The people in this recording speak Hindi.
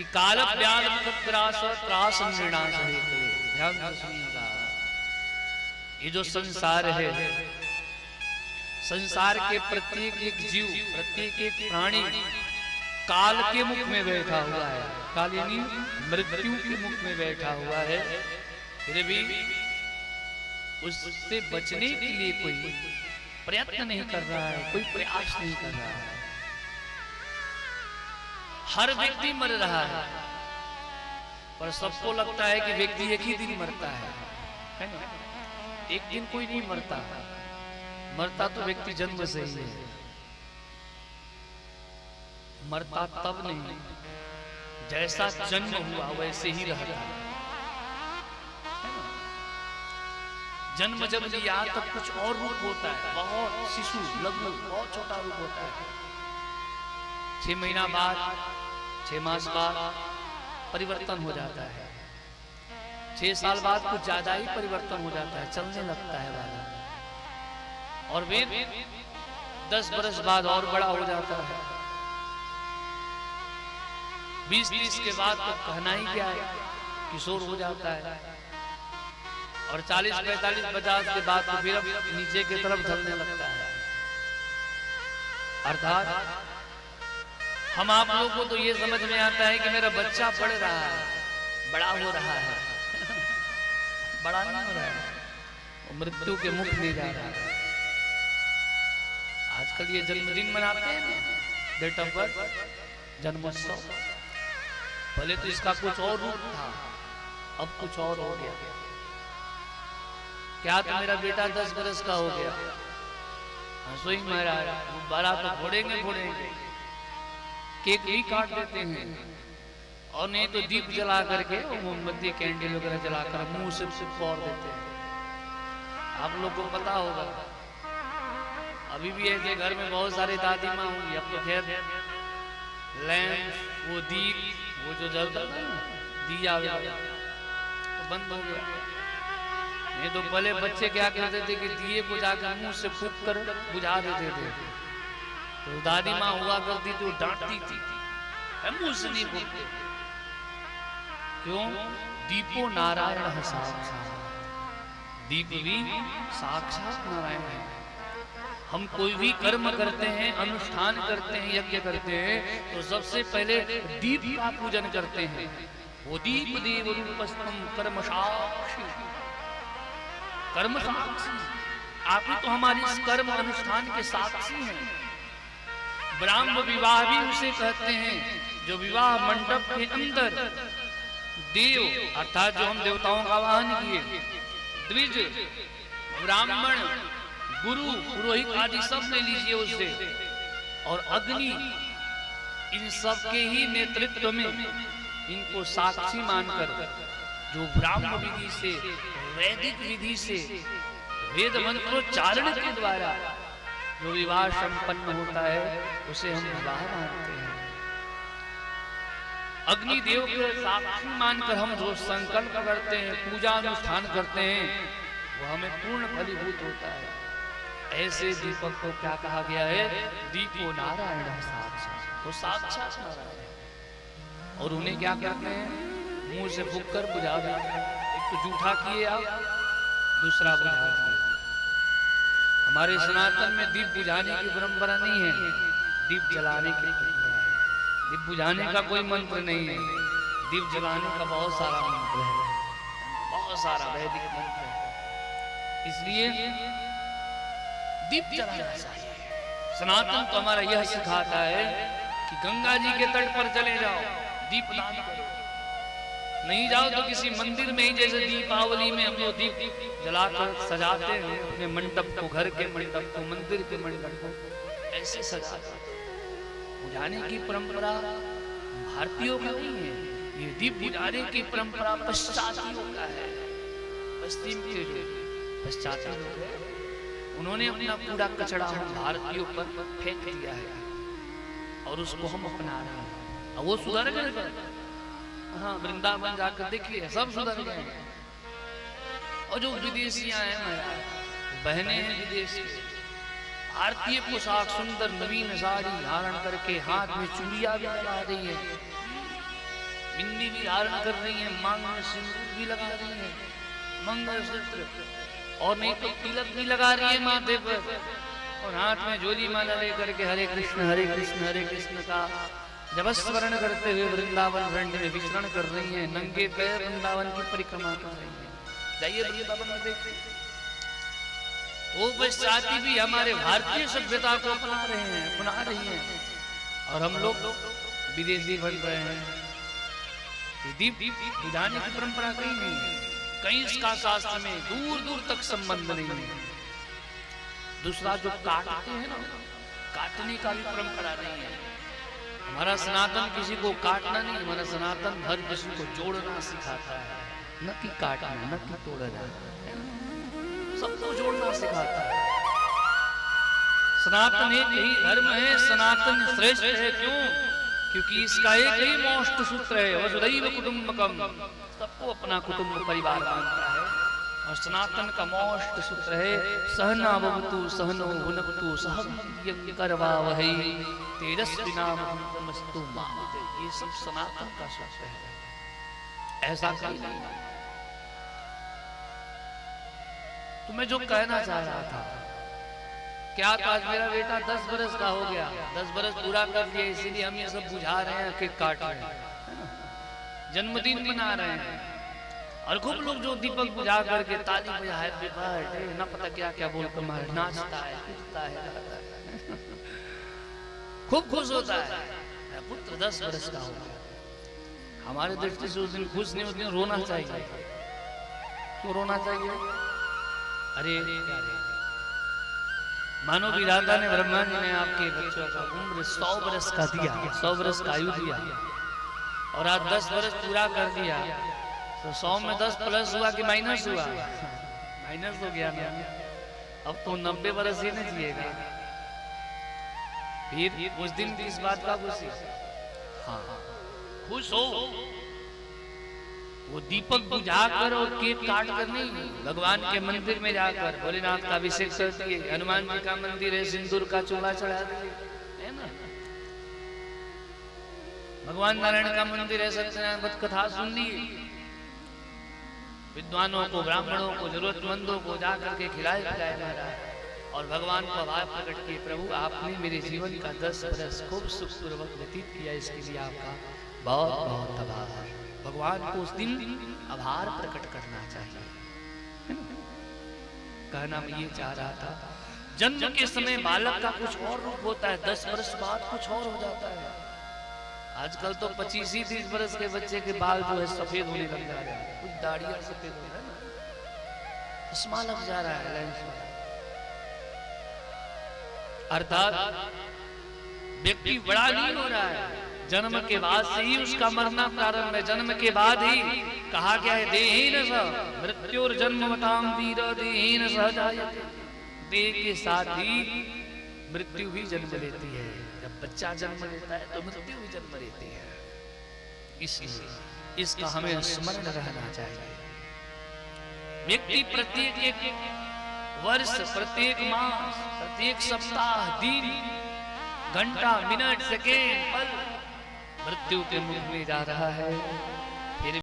कि काल व्याध ग्रास त्रास नृणास है। ध्यान से सुनिएगा, ये जो संसार है, संसार के प्रत्येक एक जीव, प्रत्येक एक प्राणी काल के मुख में बैठा हुआ है। काल यानी मृत्यु के मुख में बैठा हुआ है, फिर भी उससे बचने के लिए कोई प्रयत्न नहीं कर रहा है, कोई प्रयास नहीं कर रहा है। हर व्यक्ति मर रहा है, पर सबको लगता है कि व्यक्ति एक ही दिन मरता है ना? एक दिन कोई नहीं मरता, मरता तो व्यक्ति जन्म से ही है। मरता तब नहीं, जैसा जन्म हुआ वैसे ही रहता है। जन्म जब लिया तब कुछ और रूप होता है, बहुत शिशु लगभग बहुत छोटा रूप होता है। 6 महीना बाद, 6 मास बाद परिवर्तन हो जाता है। 6 साल बाद कुछ ज्यादा ही परिवर्तन हो जाता है, चलने लगता है वाला। और फिर 10 बरस बाद और बड़ा हो जाता है। 20-30 के बाद तो कहना ही क्या है, किशोर हो जाता है। और 40-45-50 के बाद तो फिर अब नीचे की तरफ ढलने लगता है। अर्थात हम आप लोगों को तो ये समझ में आता है कि मेरा बच्चा बढ़ रहा है, बड़ा हो रहा है। बड़ा नहीं हो रहा है, वो मृत्यु के मुख में जा रहा है। आजकल ये जन्मदिन मनाते हैं ना, डेट ऑफ बर्थ, जन्मोत्सव। पहले तो इसका कुछ और रूप था, अब कुछ और हो गया। क्या तो मेरा बेटा 10 बरस का हो गया, हंसो ही महाराज, बड़ा तो फोड़ेंगे, केक भी काट देते हैं, और नहीं तो दीप जला करके मोमबत्ती कैंडल वगैरह जलाकर मुंह से फोड़ देते हैं। आप लोग को पता होगा, अभी भी ऐसे घर में बहुत सारे दादी माँ होंगी। अब तो खैर लैंप, वो दीप, वो जो जलता था दिया तो बंद हो गया। नहीं तो पहले बच्चे क्या करते थे कि दिए को जाकर मुंह से फूंक कर बुझा देते थे। तो दादी माँ हुआ करती थी, वो डांटती थी, मुंह से नहीं फूंकते। क्यों? दीपो नारायण साक्षात, दीप भी साक्षात नारायण है। हम कोई भी कर्म करते हैं, अनुष्ठान करते हैं, यज्ञ करते हैं, तो सबसे पहले दीप का पूजन करते हैं। वो दीप देव रूपस्थम कर्म साक्षी, कर्म साक्षी। आप ही तो हमारी इस कर्म अनुष्ठान के साक्षी हैं। ब्राह्म विवाह भी उसे कहते हैं जो विवाह मंडप के अंदर देव, अर्थात जो हम देवताओं का आवाहन किए, द्विज, ब्राह्मण, गुरु, पुरोहित आदि सब ले लीजिए उससे, और अग्नि, इन सब के ही नेतृत्व में इनको साक्षी मानकर जो ब्राह्म विधि से, वैदिक विधि से, वेद मंत्रोच्चारण के द्वारा जो विवाह संपन्न होता है, उसे हम विवाह मानते हैं। अग्निदेव के साक्षी मानकर हम जो संकल्प करते हैं, पूजा अनुष्ठान करते हैं, वो हमें पूर्ण फलीभूत होता है। ऐसे दीपक को क्या कहा गया है? दीपो नारायण साक्षात, वो साक्षात नारायण। और उन्हें क्या करते हैं? मुंह से फूंक कर बुझा देते हैं। एक तो जूठा किए आप, दूसरा बुझा दिए। हमारे सनातन में दीप बुझाने की परंपरा नहीं है, दीप जलाने की परंपरा है। दीप बुझाने का कोई मंत्र नहीं है, दीप जलाने का बहुत सारा मंत्र है, बहुत सारा वैदिक मंत्र है। इसलिए दीप जलाना चाहिए। सनातन तो हमारा यह सिखाता है कि गंगा जी के तट पर चले जाओ, दीप दान करो। नहीं जाओ तो किसी मंदिर में ही, जैसे दीपावली में हम लोग दीप जलाकर सजाते हैं अपने मंडप को, घर के मंडप को, मंदिर के मंडप को, ऐसे सजाते हैं। बुझाने की परंपरा भारतीयों का नहीं है, ये दीप बुझाने की परंपरा पश्चातियों का है। पश्चिम के जो पश्चाती लोग हैं, उन्होंने अपना पूरा कचरा हम भारतीयों पर फेंक दिया है, और उसको हम अपना रहे हैं। और वो सुधर गए। हाँ, वृंदावन जाकर देखिए, सब सुधर गए। और जो विदेशियां हैं, बहनें हैं विदेश की, भारतीय पोशाक, सुंदर नवीन साड़ी धारण करके हाथ में चूड़ियां भी लगा रही है, बिंदी भी धारण कर रही हैं, मांग में सिंदूर भी लगा रही हैं, मंगलसूत्र, और नहीं तो तिलक भी लगा रही है माथे पर, और हाथ में जोली माला लेकर के हरे कृष्ण का जपस्मरण करते हुए वृंदावन भ्रंड में विचरण कर रही हैं, नंगे पैर वृंदावन की परिक्रमा कर रही हैं। जाइए वृंदावन में देखिए, वो पश्चाती भी हमारे भारतीय सभ्यता को अपना रही हैं, और हम लोग विदेशी बन रहे हैं। दीप बुझाने की परंपरा कहीं नहीं है, कहीं इसका शास्त्र में दूर दूर तक संबंध नहीं है। दूसरा जो काटते हैं ना, काटने का भी परंपरा नहीं है। हमारा सनातन किसी को काटना नहीं, हमारा सनातन धर्म किसी को जोड़ना सिखाता है, न कि काटना, न कि तोड़ना, सबको जोड़ना सिखाता है। सनातन एक ही धर्म है, सनातन श्रेष्ठ है। क्यों? क्योंकि इसका एक ही मोष्ठ सूत्र है, वसुधैव कुटुंबकम, सबको अपना कुटुंब परिवार मानता है। और सनातन का मोष्ठ सूत्र है सहना भवतु सहनो भुनक्तु सह वीर्यं करवावहै तेजस्विनामस्तु मा विद्विषावहै। ये सब सनातन का सूत्र है, ऐसा कहीं नहीं। तो मैं जो कहना चाह रहा था, क्या आज मेरा बेटा 10 बरस का हो गया, 10 बरस पूरा कर लिया, इसीलिए हम ये सब बुझा रहे हैं, केक काट रहे हैं, जन्मदिन मना रहे हैं, और खूब लोग जो दीपक बुझा करके ताली बजा हैप्पी बर्थडे ना पता क्या क्या बोल कर मार नाचता है, कूदता है, खूब खुश होता है। पुत्र 10 बरस का हो गया। हमारे दृष्टि से उस दिन खुश नहीं, उस दिन रोना चाहिए। क्यों रोना चाहिए? अरे मानो विधाता ने, ब्रह्मा जी ने आपके बच्चों का उम्र 100 बरस का दिया, 100 बरस का आयु दिया, और आज 10 बरस पूरा कर दिया, तो 100 में 10 प्लस हुआ कि माइनस हुआ? माइनस हो गया ना। अब तो 90 बरस ही नहीं जिएगा। फिर उस दिन भी इस बात का खुशी, हाँ खुश हो। वो दीपक बुझाकर और केक काट कर नहीं, भगवान के मंदिर में जाकर भोलेनाथ का अभिषेक करती है, हनुमान जी का मंदिर है, सिंदूर का चूड़ा चढ़ा है ना, भगवान नारायण का मंदिर है, सत्यनारायण व्रत कथा सुन ली, विद्वानों को, ब्राह्मणों को, जरूरतमंदों को जाकर के खिलाए पिलाए महाराज, और भगवान को आभार प्रकट किए, प्रभु आपने मेरे जीवन का 10 बरस खूब सुखपूर्वक व्यतीत किया, इसके लिए आपका बहुत बहुत आभार। भगवान को उस दिन आभार प्रकट करना चाहिए। कहना मैं ये चाह रहा था, जन्म के समय बालक का कुछ और रूप होता है, 10 वर्ष बाद कुछ और हो जाता है। आजकल तो 25-30 वर्ष के बच्चे के बाल जो है सफेद होने लग जा रहे हैं, कुछ दाढ़ियां सफेद हो रहा है, चश्मा लग जा रहा है लेंस में। अर्थात व्यक्ति बड़ा लीन हो रहा है, जन्म के बाद से ही उसका मरना प्रारंभ है। जन्म के बाद ही कहा गया है देहेन सह मृत्युर्जन्मवताम वीर देहेन सह जायते, देह के साथ ही मृत्यु भी जन्म लेती है। जब बच्चा जन्म लेता है तो मृत्यु भी जन्म लेती है, इसलिए इसका हमें स्मरण रहना चाहिए। व्यक्ति प्रत्येक वर्ष, प्रत्येक मास, प्रत्येक सप्ताह, दिन, घंटा, मिनट, सेकेंड, पल मृत्यु के मुख में जा रहा है।